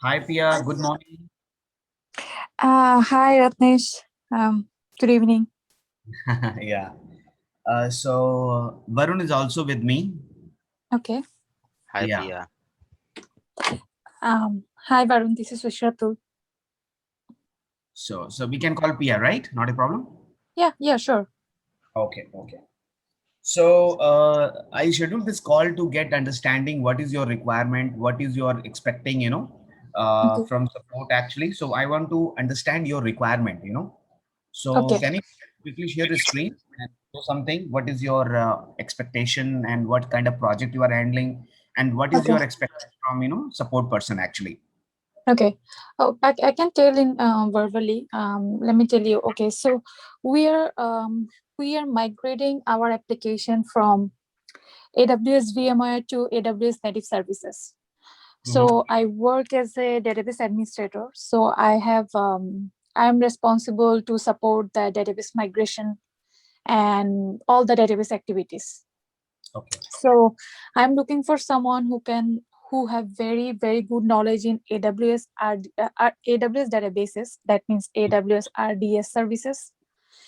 Hi, Pia. Good morning. Hi, Ratnesh. Good evening. Yeah. Varun is also with me. Okay. Hi Yeah. Priya. Hi, Varun. This is Vishratul. So we can call Pia, right? Not a problem. Yeah, sure. Okay. Okay. I scheduled this call to get understanding what is your requirement, what is your expecting, Okay. from support actually. So I want to understand your requirement. So Okay. can you quickly share the screen and show something? What is your expectation and what kind of project you are handling and what is Okay. your expectation from, support person actually? Okay. I can tell in verbally. Let me tell you. Okay. So we are um, we are migrating our application from AWS VMware to AWS Native Services. Mm-hmm. So I work as a database administrator. So I'm responsible to support the database migration and all the database activities. Okay. So I'm looking for someone who have very good knowledge in AWS databases. That means AWS RDS services.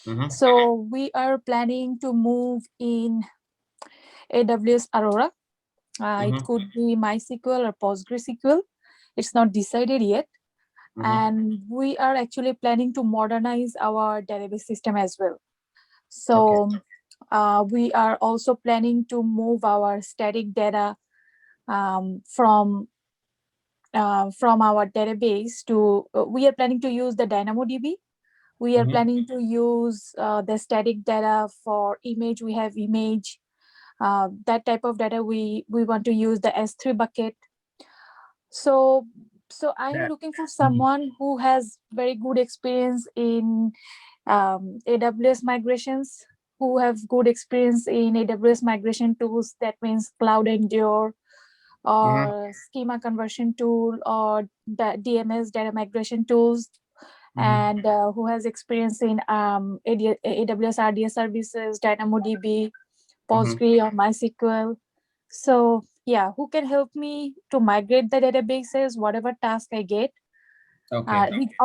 Mm-hmm. So we are planning to move in AWS Aurora. It Mm-hmm. could be MySQL or PostgreSQL. It's not decided yet. Mm-hmm. And we are actually planning to modernize our database system as well. Okay. So we are also planning to move our static data from our database to. We are planning to use the DynamoDB. We are Mm-hmm. planning to use the static data for image. We have image. That type of data we want to use the S3 bucket. So I'm That. looking for Mhm. someone who has very good experience in AWS migrations, who have good experience in AWS migration tools. That means Cloud Endure Mhm. or schema conversion tool or the DMS data migration tools, Mhm. and who has experience in AWS RDS services, DynamoDB, Mhm. Postgre or MySQL. So yeah, who can help me to migrate the databases, whatever task I get. Okay. It's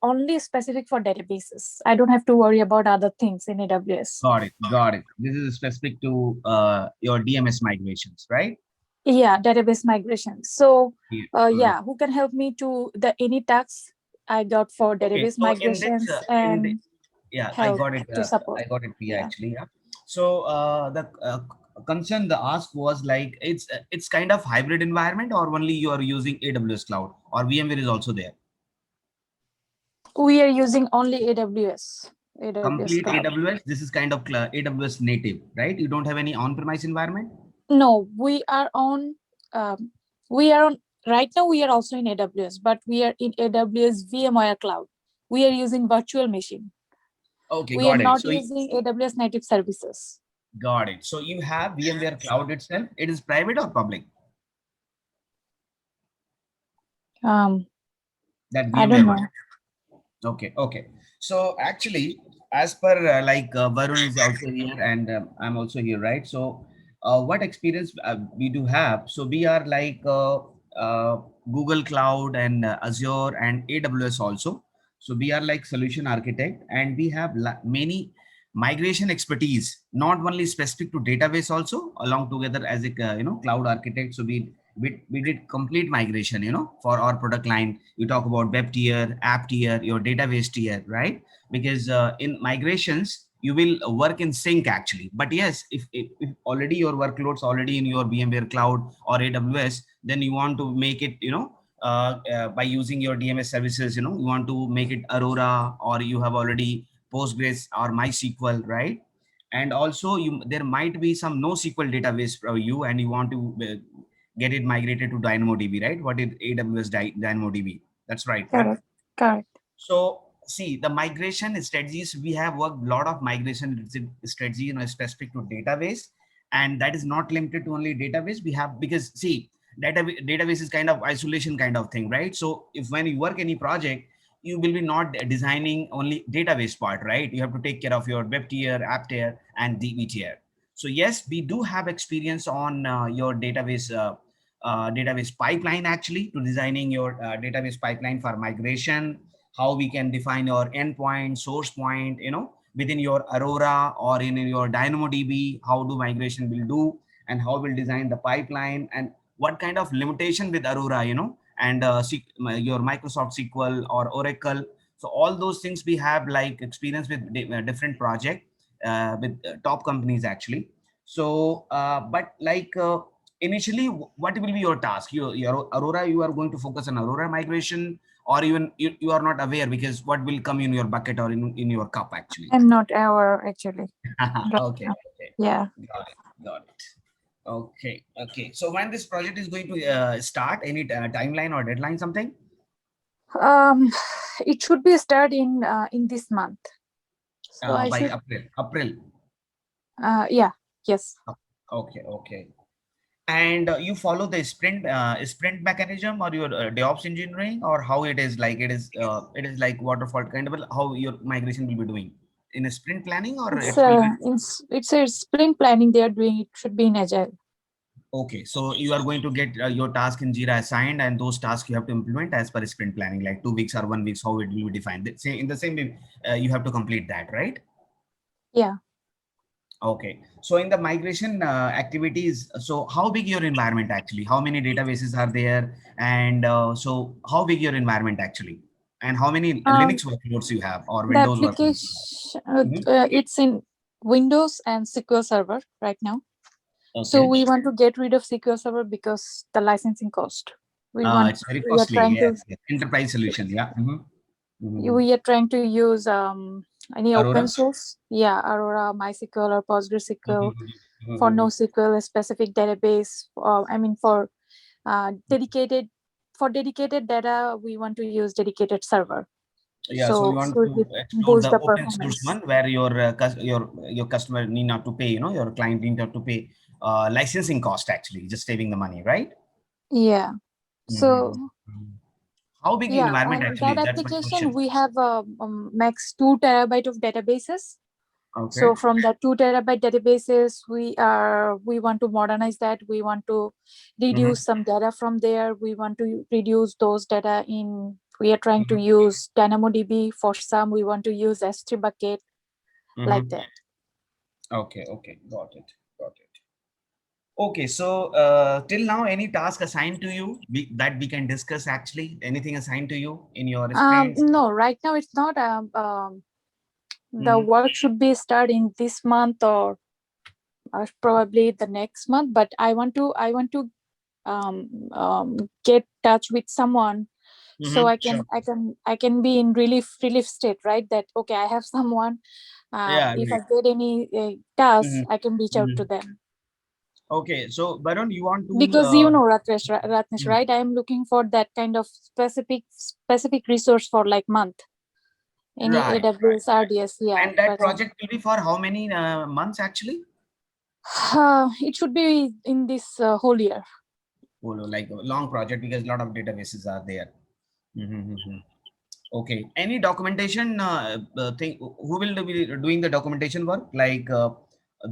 only specific for databases. I don't have to worry about other things in AWS. Got it. Got it. This is specific to your DMS migrations, right? Yeah, database migration. So Yeah. yeah, who can help me to the any tasks I got for Okay. database So in this, migrations in the, and yeah, I help got it. to support. I got it. Pia, Yeah. actually. Yeah. So the concern, the ask was like it's kind of hybrid environment, or only you are using AWS cloud, or VMware is also there. We are using only AWS Complete cloud. AWS. This is kind of AWS native, right? You don't have any on-premise environment. No, um, we are on right now we are also in AWS, but we are in AWS VMware cloud. We are using virtual machine. Okay, We are got it. not So using AWS native services. got it. So you have VMware cloud itself. It is private or public? Um, That I don't VMware one. know. Okay, okay. So actually, as per Varun is also here and I'm also here, right? So what experience we do have? So we are like Google Cloud and Azure and AWS also. So we are like solution architect and we have many migration expertise, not only specific to database also along together as a cloud architect. So we did complete migration, for our product line. You talk about web tier, app tier, your database tier, right? Because in migrations you will work in sync actually. But yes, if already your workloads already in your VMware cloud or AWS, then you want to make it, by using your DMS services, you want to make it Aurora, or you have already Postgres or MySQL, right? And also there might be some NoSQL database for you and you want to get it migrated to DynamoDB, right? What is AWS DynamoDB? That's right, right? Correct. Correct. So see the migration strategies. We have worked a lot of migration strategy, specific to database, and that is not limited to only database. We have because see database is kind of isolation kind of thing, right? So if when you work any project, you will be not designing only database part, right? You have to take care of your web tier, app tier, and DB tier. So yes, we do have experience on your database database pipeline actually to designing your database pipeline for migration, how we can define your endpoint, source point, within your Aurora or in your DynamoDB, how do migration will do and how we'll design the pipeline and what kind of limitation with Aurora, and your Microsoft SQL or Oracle. So all those things we have like experience with different project with top companies actually. So, but like initially, what will be your task? Your Aurora, you are going to focus on Aurora migration, or even you are not aware because what will come in your bucket or in your cup actually. I'm not aware actually. Right Okay, now. okay, Yeah. got it. Okay, okay. So when this project is going to start, any timeline or deadline, something? Um, it should be start in this month. So I By should. April. April. Yeah. Yes. Okay, okay. And you follow the sprint mechanism or your DevOps engineering, or how it is like it is like waterfall kind of how your migration will be doing in a sprint planning, or It's it will be it's a sprint planning they are doing. It should be in agile. okay. So you are going to get your task in Jira assigned, and those tasks you have to implement as per sprint planning, like 2 weeks or 1 week, how it will be defined. Say in the same way, you have to complete that, right? Yeah. Okay. So in the migration activities, so how big your environment actually? How many databases are there? And so how big your environment actually? And how many Um, Linux workloads you have or the Windows workloads? application Mhm. it's in Windows and SQL Server right now. So Okay. we want to get rid of SQL Server because the licensing cost. We want It's very we are costly. trying to Yes. Yes. Enterprise solution. Yeah. Mhm. we are trying to use any open Aurora. source. Yeah, Aurora, MySQL or PostgreSQL for Mhm. NoSQL, a specific database. I mean dedicated for dedicated data, we want to use dedicated server. Yeah. So you So want so to it explore boost the the open source performance. one where your customer need not to pay. Your client need not to pay licensing cost actually, just saving the money, right? Yeah. So Mhm. How big yeah, environment and that actually? That's my application question. we have max 2 terabyte of databases. Okay. So from the 2 terabyte databases, we want to modernize that. We want to Mm-hmm. reduce some data from there. We want to reduce those data in. We are trying to Mm-hmm. use DynamoDB for some. We want to use S3 bucket like Mm-hmm. that. Okay. Okay. Got it. Got it. Okay. So till now, any task assigned to you that we can discuss actually? Anything assigned to you in your sprints? No, right now it's not. The Mm-hmm. work should be starting this month or probably the next month. But I want to get touch with someone so Mm-hmm. I Sure. can I can I can be in relief state, right? That okay, I have someone. Yeah. If I Right. get any task, Mm-hmm. I can reach out to Mm-hmm. them. Okay. So, Varun, you want to? Because Ratnesh, Mhm. right? I am looking for that kind of specific resource for like month. Any Right. Right. AWS, RDS, yeah. And that But project will be for how many months actually? it should be in this whole year. Oh, no, like a long project because a lot of databases are there. Mm-hmm. Okay. Any documentation thing? Who will be doing the documentation work? Like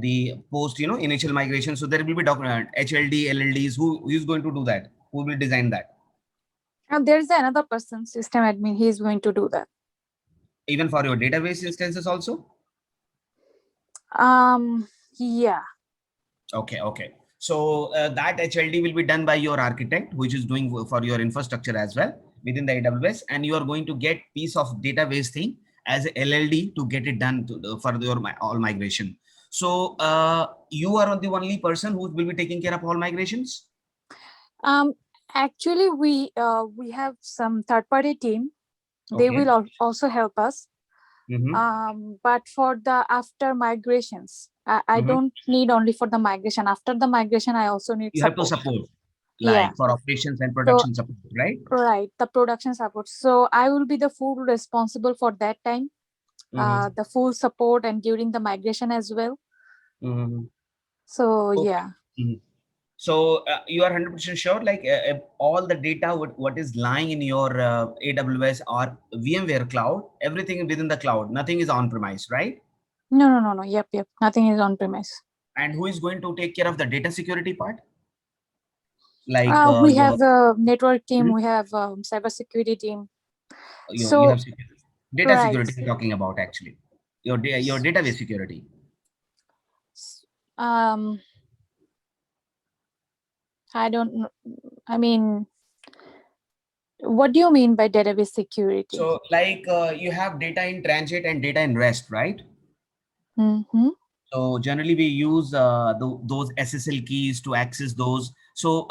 the post, initial migration. So there will be document HLD, LLDs. Who is going to do that? Who will design that? And there is another person, system admin. He is going to do that. Even for your database instances also. Yeah. Okay. Okay. So that HLD will be done by your architect, which is doing for your infrastructure as well within the AWS, and you are going to get piece of database thing as a LLD to get it done for your all migration. So you are the only person who will be taking care of all migrations. Um, Actually, we have some third party team. They Okay. will also help us. Mm-hmm. But for the after migrations, I Mm-hmm. don't need only for the migration. After the migration, I also need You have to support. support Yeah. like for operations and So production support, right? right, the production support. So I will be the full responsible for that time. Mm-hmm. The full support and during the migration as well. Mm-hmm. So Okay. yeah. Mhm. So you are 100% sure, like all the data, what is lying in your AWS or VMware cloud, everything within the cloud, nothing is on premise, right? No. Yep. Nothing is on premise. And who is going to take care of the data security part? Like We your have a network team, Mhm. we have cybersecurity team. You So have data right. security you're talking about actually. Your database security. S- Um, I don't. I mean, what do you mean by database security? So like you have data in transit and data in rest, right? Mm-hmm. So generally we use those SSL keys to access those. So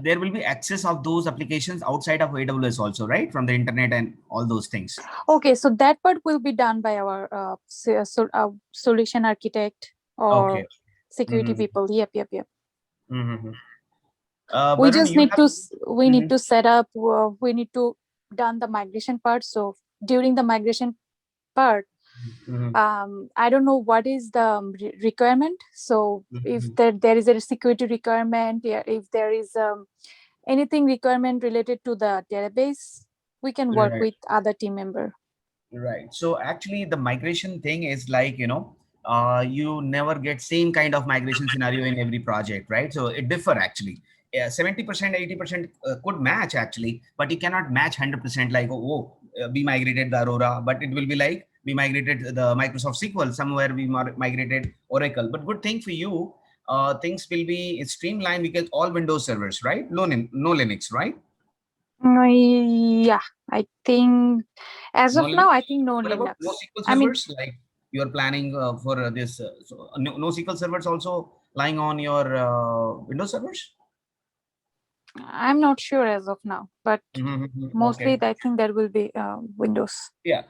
there will be access of those applications outside of AWS also, right? From the internet and all those things. Okay, so that part will be done by our solution architect or Okay. security Mm-hmm. people. Yep, yep, yep. Mm-hmm. We Varun, just you need have. to we need Mhm. to set up. We need to done the migration part. So during the migration part, Mhm. I don't know what is the requirement. So if Mhm. there is a security requirement, yeah, if there is anything requirement related to the database, we can work Right. with other team member. Right. So actually, the migration thing is like, you never get same kind of migration scenario in every project, right? So it differ actually. Yeah, 70%, 80% could match actually, but you cannot match 100% like, we migrated the Aurora, but it will be like we migrated the Microsoft SQL, somewhere we migrated Oracle. But good thing for you, things will be streamlined because all Windows servers, right? No Linux, right? Yeah, I think as No of now, I Linux. think no What about Linux. NoSQL I mean, servers? Like you are planning for this, NoSQL servers also lying on your Windows servers? I'm not sure as of now, but mostly Okay. I think there will be Windows. Yeah.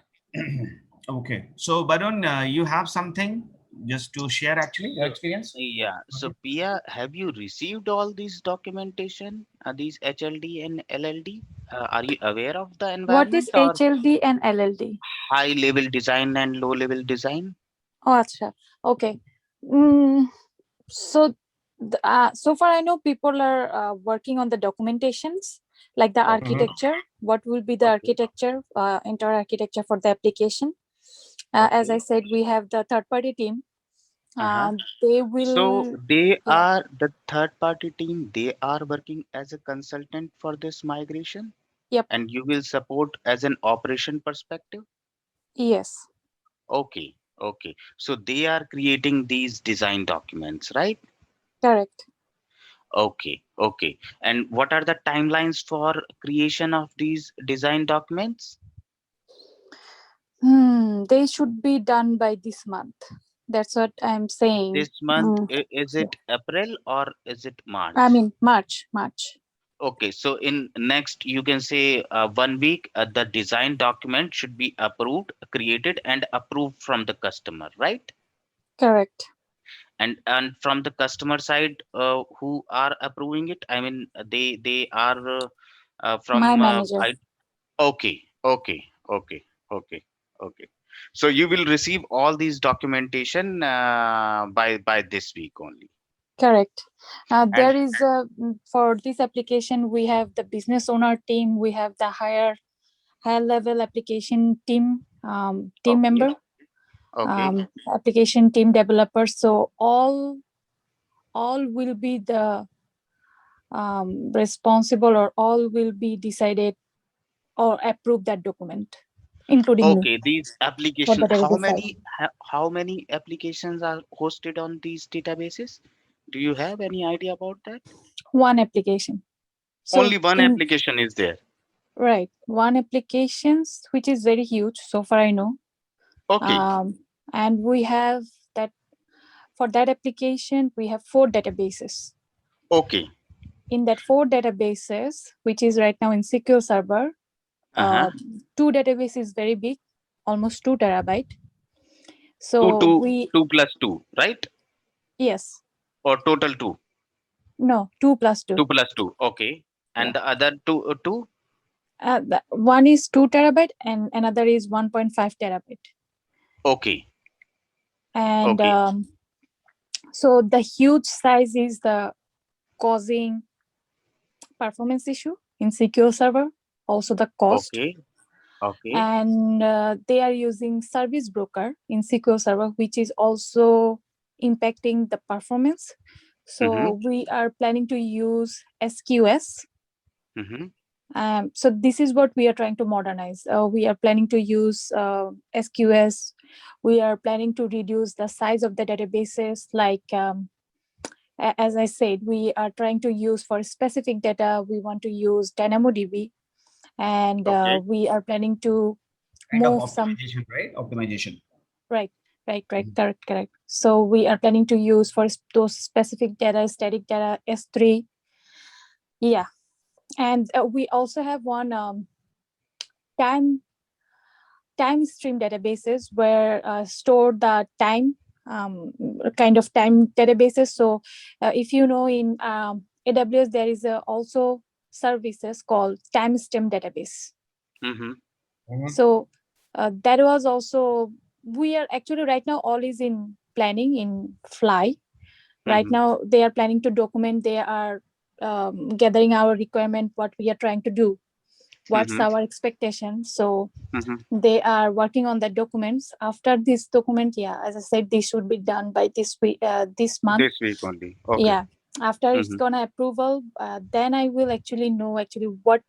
Okay. So, Barun, you have something just to share actually your So, experience? yeah. So, Okay. Pia, have you received all these documentation, these HLD and LLD? Are you aware of the What environment is or HLD and LLD? high level design and low level design? Oh, acha. Okay. Mm, so, so far I know people are working on the documentations, like the Okay, Mhm. architecture. What will be the okay, architecture, entire architecture for the application? As I okay. said, we have the third party team. Uh-huh. They So will, they yeah, are the third party team, they are working as a consultant for this migration, yep, and you will support as an operation perspective. yes, Okay, okay. So they are creating these design documents, right? correct. Okay, okay. And what are the timelines for creation of these design documents? They should be done by this month. That's what I'm saying. This month, is Yeah. it April or is it I March? mean, March, March. Okay, so in next, you can say 1 week, the design document should be approved, created, and approved from the customer, right? Correct. And from the customer side, who are approving it? I mean, they are My from manager. okay, okay, okay, okay, okay. So you will receive all these documentation by this week only. Correct. And There is for this application we have the business owner team. We have the higher level application team, team okay, member, okay, application team developers. So all will be the responsible, or all will be decided or approve that document, including me okay. These for the application, database side. how many applications are hosted on these databases? Do you have any idea about that? One application. So Only one in application is there. right, one applications which is very huge so far I know. Okay, um, and we have that for that application we have four databases. okay. In that four databases, which is right now in SQL Server, Uh-huh. uh, two databases is very big, almost 2 terabyte. Two, So two, we, two plus two, right? yes, Or total two. no, 2 plus 2. 2 plus 2. Okay. Yeah, And the other two? one is 2 terabyte and another is 1.5 terabyte. Okay. And Okay. so the huge size is the causing performance issue in SQL Server, also the cost. Okay. Okay. And they are using service broker in SQL Server, which is also impacting the performance. So we are planning to use SQS. Mm-hmm. So this is what we are trying to modernize. We are planning to use SQS. We are planning to reduce the size of the databases. Like as I said, we are trying to use for specific data. We want to use DynamoDB, and Okay. we are planning to Kind of move some. optimization, right? Optimization. Right, right, right, Mhm. correct. So we are planning to use for those specific data, static data, S3. Yeah, and we also have one time time stream databases where store the time, kind of time databases. So if you know, in AWS there is also services called time stream database. Mm-hmm. Mhm. So that was also, we are actually right now all is in planning in Fly. Right Mm-hmm. now they are planning to document, they are gathering our requirement, what we are trying to do, what's Mm-hmm. our expectation. So Mm-hmm. they are working on the documents. After this document, yeah, as I said, this should be done by this week, this month. This week only. Okay. Yeah, after it's Mm-hmm. gonna approval, then I will actually know actually what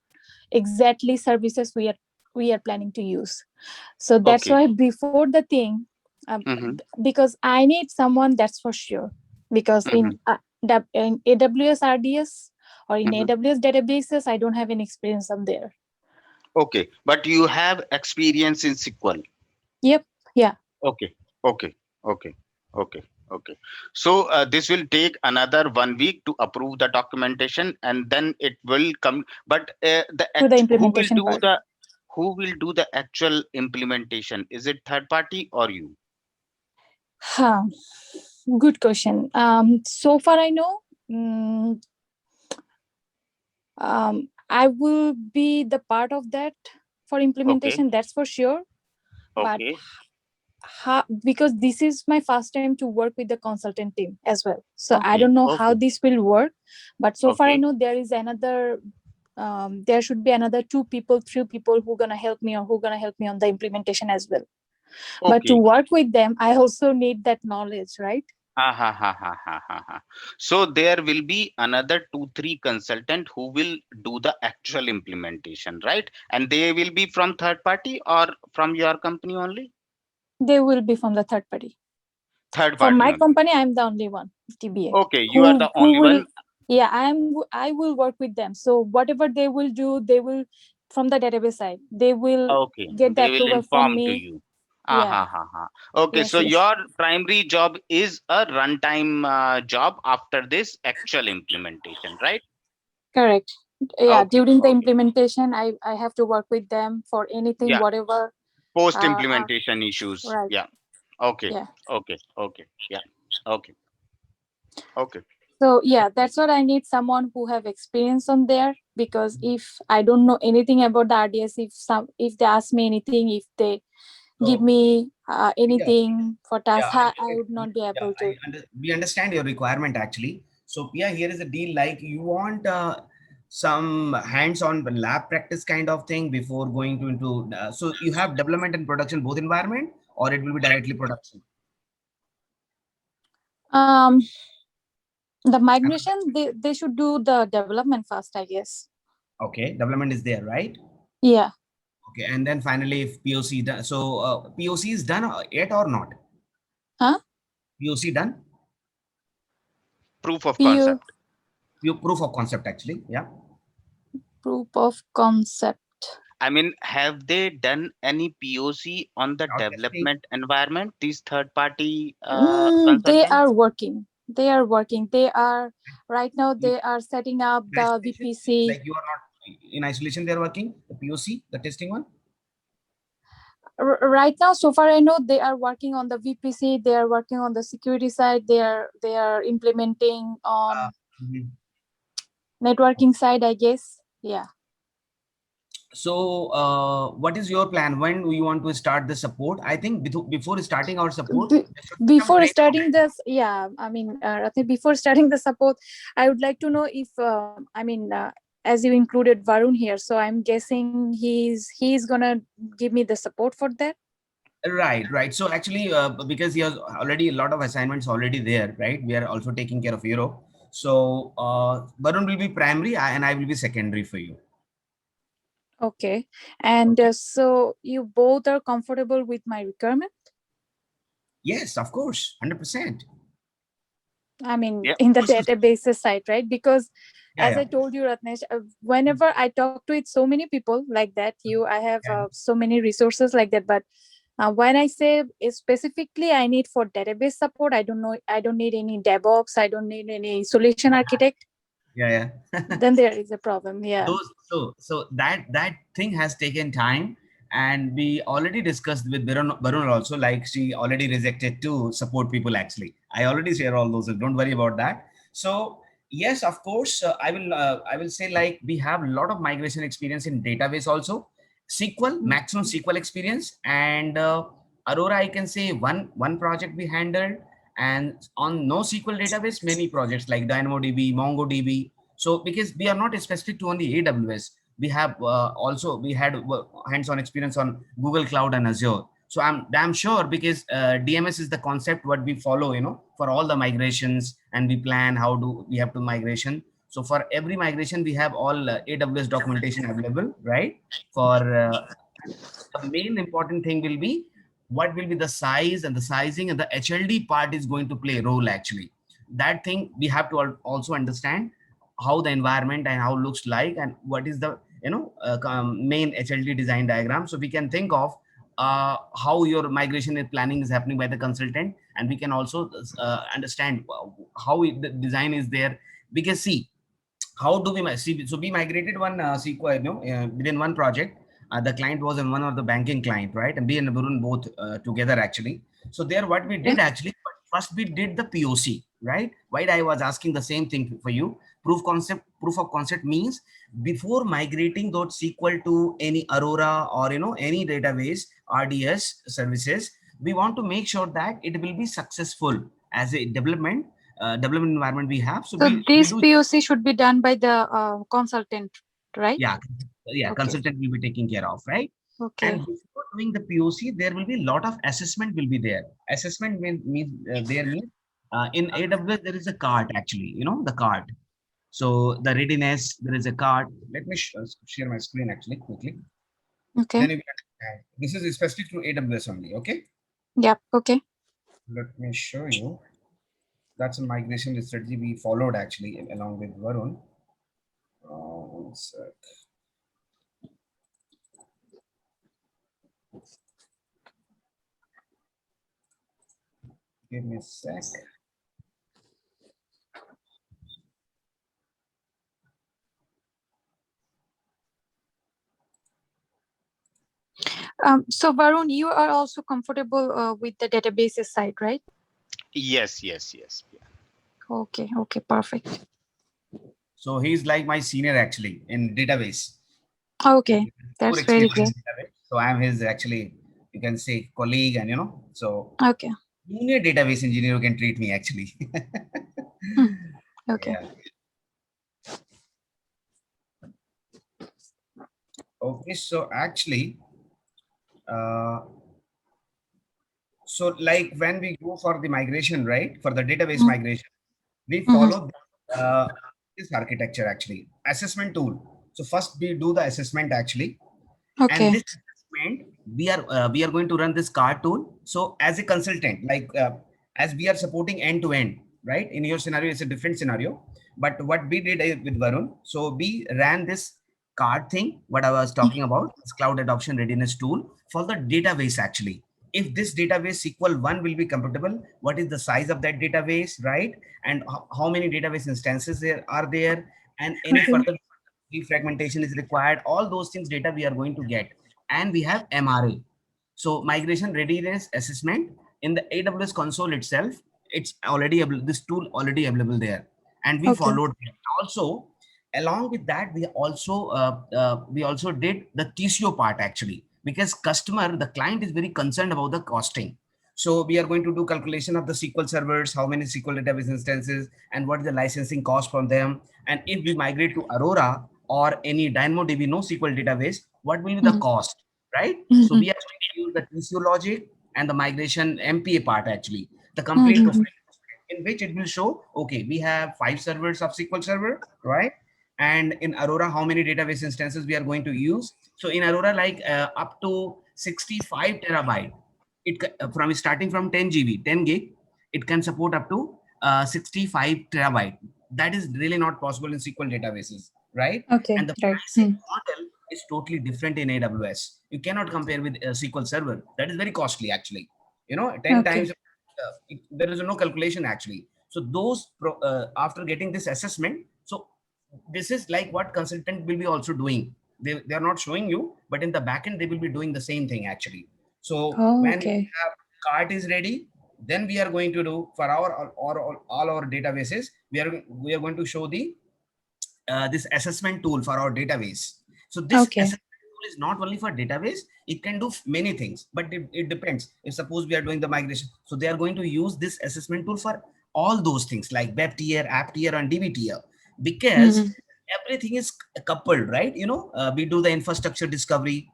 exactly services we are planning to use. So that's Okay. why before the thing, Mm-hmm. because I need someone, that's for sure. Because Mm-hmm. in AWS RDS or in Mm-hmm. AWS databases, I don't have any experience on there. Okay. But you have experience in SQL. Yep. Yeah. Okay. Okay. Okay. Okay. Okay. So this will take another 1 week to approve the documentation, and then it will come. But To the implementation part. who will do the actual implementation? Is it third party or you? Huh. Good question. So far I know, mm, I will be the part of that for Okay. implementation. That's for sure. But Okay. because this is my first time to work with the consultant team as well, so I Okay. don't know how Okay. this will work. But so far I Okay. know there is another. There should be another 2 people, 3 people who gonna help me or who gonna help me on the implementation as well. But to Okay. work with them, I also need that knowledge, right? Ha, ha, ha, ha, ha, ha, ha. So there will be another two, three consultant who will do the actual implementation, right? And they will be from third party or from your company only? They will be from the third party. Third For party my only. company, I'm the only one, TBA, Okay, you are the who only will. one. Yeah, I will work with them. So whatever they will do, they will, from the database side, they will Okay, get the they will approval from inform to me. you. Ah, Yeah. ha, ha, ha. Okay, Yes, so yes. your primary job is a runtime job after this actual implementation, right? Correct. Yeah, Okay, during the okay. implementation, I have to work with them for anything, Yeah, whatever. post Uh, uh implementation issues. right. Yeah. Okay, Yeah. okay, okay. Yeah. Okay, okay. So yeah, that's what I need, someone who have experience on there. Because if I don't know anything about the RDS, if they ask me anything, if they give So me yeah, anything for yeah, task, I get I it. would not be Yeah, able to. we understand your requirement actually. So yeah, here is a deal. Like you want some hands-on lab practice kind of thing before going to into. So you have development and production both environment, or it will be directly production. um the migration, they should do the development first, I guess. Okay, development is there, right? Yeah. Okay, and then finally, if POC done, so POC is done yet or not? Huh? POC POC done? proof of PU, concept. Proof of concept actually. Yeah. proof of concept. I mean, have they done any POC on the Not testing. development environment, these third party They consultants? are working. They are working. They are right now. In They are setting up the isolation, VPC. like you are not in isolation. They are working the POC, the testing one. Right now, so far I know, they are working on the VPC. They are working on the security side. They are implementing Uh, on mhm. networking side, I guess. Yeah. So, what is your plan? When we want to start the support? I think before starting our support, Be- there should be some Before training. starting this, yeah, I mean, Ratne, before starting the support, I would like to know if, I mean, as you included Varun here, so I'm guessing he's gonna give me the support for that. Right, right. So actually, because he has already a lot of assignments already there, right? We are also taking care of Europe. So Varun will be primary and I will be secondary for you. Okay. And Okay. so you both are comfortable with my requirement? Yes, of course, 100%. I mean, Yeah. in the Also, databases side, right? Because yeah, as yeah, I told you, Ratnesh, whenever I talk to it so many people like that, I have yeah. so many resources like that. But when I say specifically, I need for database support, I don't know, I don't need any DevOps, I don't need any solution architect. Yeah, yeah. Then there is a problem. Yeah. Those so that thing has taken time, and we already discussed with Varun also, like she already rejected to support people. Actually, I already share all those, so don't worry about that. So yes, of course, I will say, like, we have a lot of migration experience in database also, SQL, maximum SQL experience, and Aurora, I can say one project we handled, and on NoSQL database many projects like DynamoDB, MongoDB. So because we are not specific to only AWS, we have also we had hands-on experience on Google Cloud and Azure. So I'm damn sure, because DMS is the concept what we follow, for all the migrations, and we plan how do we have to migration. So for every migration, we have all AWS documentation available, right? For the main important thing will be what will be the size and the sizing, and the HLD part is going to play a role actually. That thing we have to also understand how the environment and how it looks like, and what is the main HLD design diagram, so we can think of how your migration is planning is happening by the consultant, and we can also understand how the design is there. Because see, how do we see, so we migrated one SQL, within one project. The client was in one of the banking client, right? And we and Varun both together actually. So there, what we Okay. did actually, first we did the POC, right? Why I was asking the same thing for you. Proof of concept means before migrating those SQL to any Aurora or any database RDS services, we want to make sure that it will be successful as a development environment we have. So So we this do. POC should be done by the consultant, right? Yeah, yeah, Okay. consultant will be taking care of, right? And Okay. before doing the POC, there will be a lot of assessment will be there. Assessment means there means in AWS there is a cart actually, the cart. So the readiness, there is a cart. Let me share my screen actually quickly. Okay. Then you can understand. This is specific to AWS only. Okay, Yep. Okay. let me show you. That's a migration strategy we followed actually along with Varun. One sec. Give me a sec. So Varun, you are also comfortable with the databases side, right? Yes, yes, yes. Okay. Okay. Perfect. So he's like my senior actually in database. Okay. More That's very experience great. in database. So I'm his actually, you can say, colleague, and so Okay. junior database engineer, you can treat me actually. Hmm. Okay. Yeah. Okay. So actually, uh, so like when we go for the migration, right? For the database migration, we Mm-hmm. follow this architecture actually. Assessment tool. So first we do the assessment actually, and Okay. this assessment we are going to run this card tool. So as a consultant, like as we are supporting end to end, right? In your scenario it's a different scenario, but what we did with Varun, so we ran this card thing what I was talking about, this cloud adoption readiness tool for the database actually. If this database SQL 1 will be compatible, what is the size of that database, right? And how many database instances there are there, and any Okay. further defragmentation is required, all those things data we are going to get. And we have MRA, so migration readiness assessment in the AWS console itself. It's already this tool already available there, and we Okay. followed it. Also, along with that, we also did the TCO part actually, because customer, the client is very concerned about the costing. So we are going to do calculation of the SQL servers, how many SQL database instances, and what is the licensing cost from them. And if we migrate to Aurora or any DynamoDB NoSQL database, what will be the Mm-hmm. cost, right? So Mm-hmm. we are going to use the TCO logic and the migration MPA part actually. The complete profile in which it will show, okay, we have 5 servers of SQL Server, right? And in Aurora, how many database instances we are going to use. So in Aurora, like up to 65 terabyte, from starting from 10 GB, 10 gig, it can support up to 65 terabyte. That is really not possible in SQL databases, right? Okay, And the right. pricing model is totally different in AWS. You cannot compare with SQL Server. That is very costly, actually. 10 Okay. times, there is no calculation, actually. So after getting this assessment, so this is like what consultant will be also doing. They are not showing you, but in the backend, they will be doing the same thing, actually. So Oh, when okay. cart is ready, then we are going to do for our or all our databases, we are going to show the this assessment tool for our database. So this Okay. assessment tool is not only for database, it can do many things, but it depends. If suppose we are doing the migration, so they are going to use this assessment tool for all those things like web tier, app tier, and DB tier, because everything is coupled, right? We do the infrastructure discovery,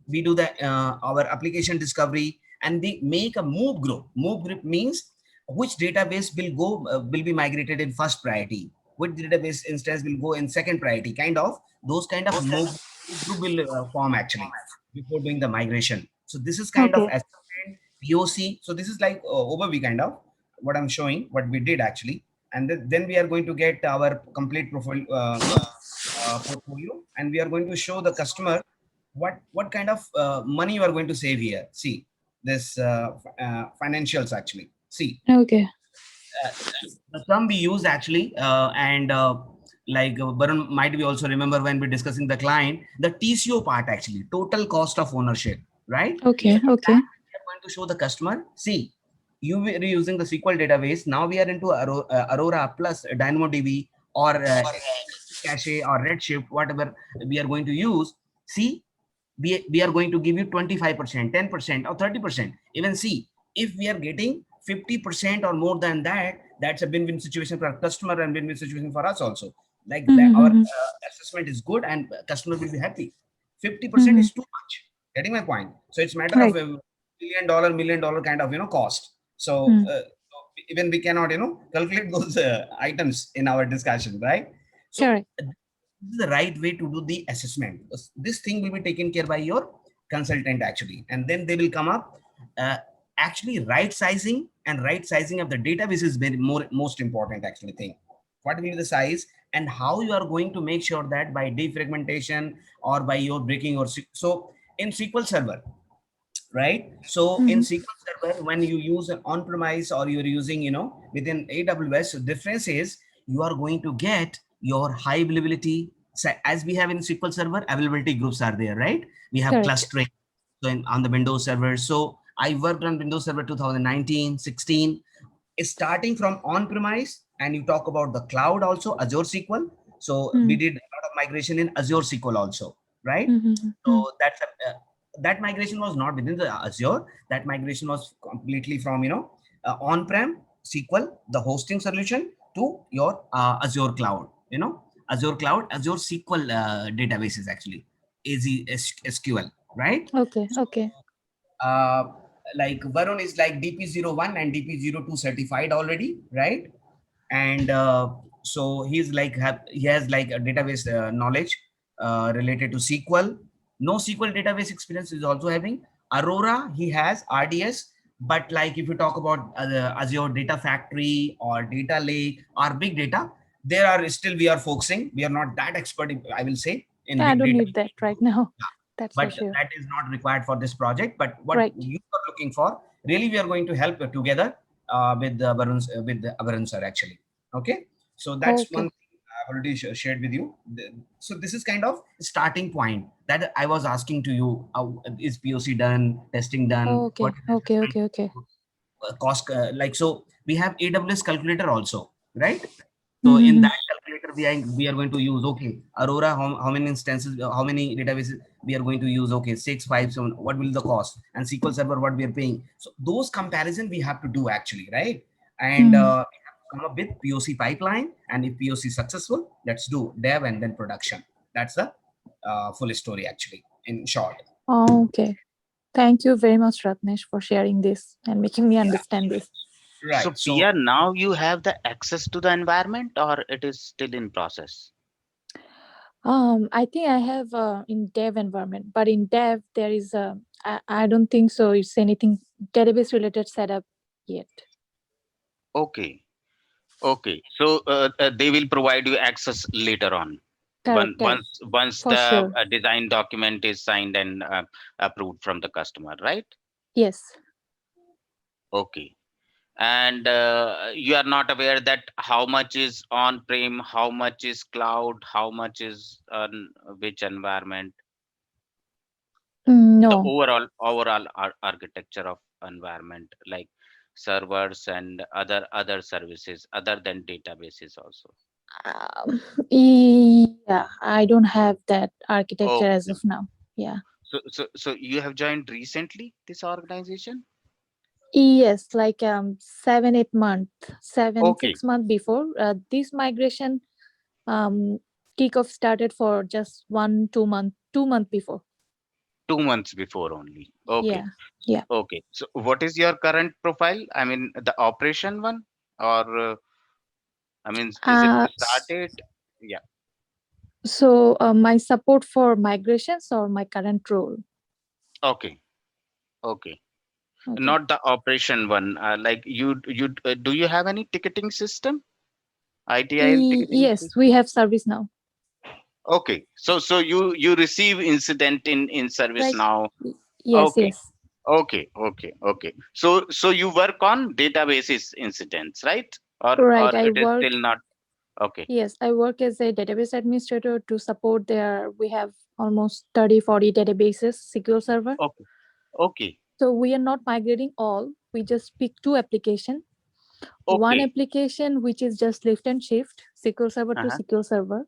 we do the our application discovery, and we make a move group. Move group means which database will be migrated in first priority, which database instance will go in second priority, kind of those kind of move group will form actually before doing the migration. So this is kind of Okay. assessment POC. So this is like overview kind of what I'm showing, what we did actually, and then we are going to get our complete profile portfolio, and we are going to show the customer what kind of money you are going to save here. See this financials actually. See Okay. uh, the term we use actually, and like Varun might be also remember when we're discussing the client, the TCO part actually, total cost of ownership, right? Okay. So Okay. we are going to show the customer. See, you were using the SQL database. Now we are into Aurora plus DynamoDB or Cache or Redshift, whatever we are going to use. See, we are going to give you 25%, 10%, or 30%. Even see, if we are getting 50% or more than that, that's a win-win situation for our customer and win-win situation for us also. Like that, our assessment is good and customer will be happy. 50% is too much. Getting my point? So it's matter of Right. a $1 million kind of cost. So even we cannot calculate those items in our discussion, right? So Correct. this is the right way to do the assessment. This thing will be taken care by your consultant actually, and then they will come up. Actually, right sizing of the database is very most important actually thing. What will be the size and how you are going to make sure that by defragmentation or by your breaking or so in SQL Server, right? So in SQL Server, when you use an on-premise or you're using, within AWS, the difference is you are going to get your high availability. So as we have in SQL Server, availability groups are there, right? We have Correct. clustering on the Windows Server. So I worked on Windows Server 2019, 16, starting from on-premise, and you talk about the cloud also, Azure SQL. So we did a lot of migration in Azure SQL also, right? So that migration was not within the Azure. That migration was completely from on-prem SQL, the hosting solution, to your Azure cloud. Azure cloud, Azure SQL databases actually, SQL, right? Okay. Okay. Uh, like Varun is like DP01 and DP02 certified already, right? And so he's like he has like a database knowledge related to SQL. NoSQL database experience is also having. Aurora, he has RDS, but like if you talk about Azure Data Factory or Data Lake or Big Data, there are still we are focusing. We are not that expert, I will say, in Yeah, I big don't data, need that right now. That's for but sure. that is not required for this project. But what Right. you are looking for, really, we are going to help together with the Varun sir actually. Okay, so that's one Okay. thing I've already shared with you. So this is kind of starting point that I was asking to you. Is POC done? Testing done? What Okay. is the Okay. assessment Okay. Okay. cost? Like so, we have AWS calculator also, right? So in that calculator, we are going to use, okay, Aurora, how many instances, how many databases we are going to use, okay, 6, 5, 7, what will the cost, and SQL Server, what we are paying. So those comparison we have to do actually, right? And we have to come up with POC pipeline, and if POC successful, let's do dev and then production. That's the full story actually, in short. Okay. Thank you very much, Ratnesh, for sharing this and making me Yeah, understand this. So right. So Pia, now you have the access to the environment, or it is still in process? I think I have in dev environment, but in dev there is a. I don't think so. It's anything database related setup yet. Okay. Okay. So they will provide you access later on. Correct, correct, Once for the sure. design document is signed and approved from the customer, right? Yes. Okay. And you are not aware that how much is on prem, how much is cloud, how much is on which environment, the No. overall architecture of environment, like servers and other services other than databases also. Um, yeah, I don't have that architecture as Okay. of now. Yeah. So you have joined recently this organization? Yes, like 7 8 month, seven Okay, 6 month before this migration um kickoff started for just 2 month before. 2 months before only. Okay. Yeah. Yeah. Okay. So what is your current profile? I mean, the operation one, or I mean, is it Uh, s- started? Yeah. so my support for migrations or my current role. Okay. Okay. Okay. Not the operation one. Like you do you have any ticketing system? ITIL ticketing Yes, we system? have service now. Okay. So you receive incident in service Right. now. Yes, Okay. yes. Okay. So you work on databases incidents, right? Or Right. I it is work. still not okay. Yes, I work as a database administrator to support their. We have almost 30 40 databases, SQL Server. Okay. Okay. So we are not migrating all. We just pick two application. One Okay. application which is just lift and shift SQL Server to Uh-huh. SQL Server.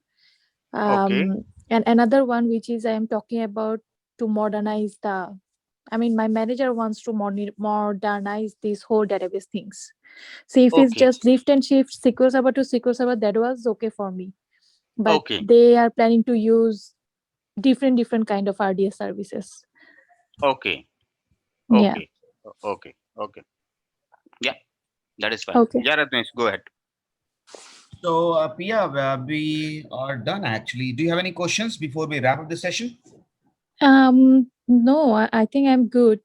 Okay. And another one which is I am talking about to modernize the. I mean, my manager wants to modernize these whole database things. So if it's Okay. just lift and shift SQL Server to SQL Server, that was okay for me. But Okay. they are planning to use different kind of RDS services. Okay. Yeah. Okay. Okay. Okay. Yeah, that is fine. Okay. Yeah, Ratnesh, go ahead. so Pia, we are done actually. Do you have any questions before we wrap up the session? No, I think I'm good.